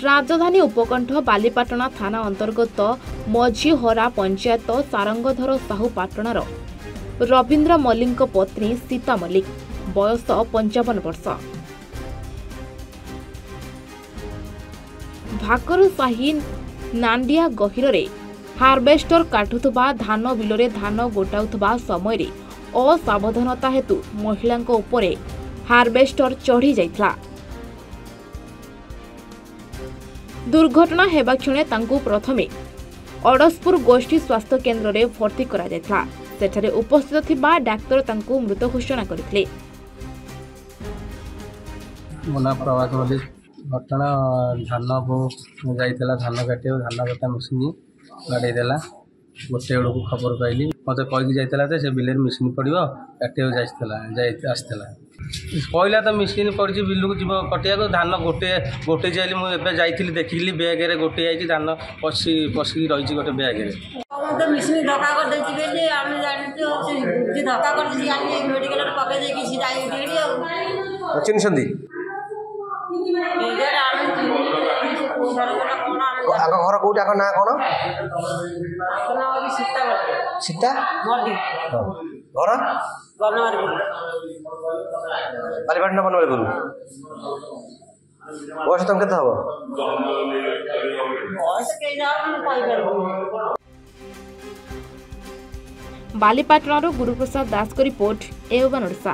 राजधानी उपकंठ बालीपाटना थाना अंतर्गत मझीहरा पंचायत सारंगधर साहू पाटणार रवींद्र मल्लिक पत्नी सीता मल्लिक बयस 55 वर्ष। भाकरसाही नांडिया गहिर हार्वेस्टर काटुवा धान बिलरे धान गोटाउवा समय असावधानता हेतु महिला उपरे हार्वेस्टर चढ़ी जाइथिला। दुर्घटना हेबा क्षणे तांकु प्रथमे अडसपुर गोष्ठी स्वास्थ्य केन्द्र में भर्ती करा जायथिला। सेठारे उपस्थित थिबा डाक्टर तांकु मृत घोषणा करथिले। मोना प्रभात बोली घटना धान को जाइला धान काटे धान कटा मेसीन गाड़ी देला गोटे बेलू खबर पाइली मत कहीकि जाइला से बिल मेसीन पड़ो काटे आसला कहला तो मेसीन पड़ी बिलू को जीव कटिया धान गोटे गोटे जाइली मुझे जाइली देखिली बेगे गोटे आई धान पशिकी रही गोटे बेगे मेसीन धक्का कर धक्का कर मेडिकल घर कौट ना कौन सीता घर बालीपाटना बनवापुर बयस तुम के बालीपाटनार गुरुप्रसाद दास को रिपोर्ट एवं ओडिशा।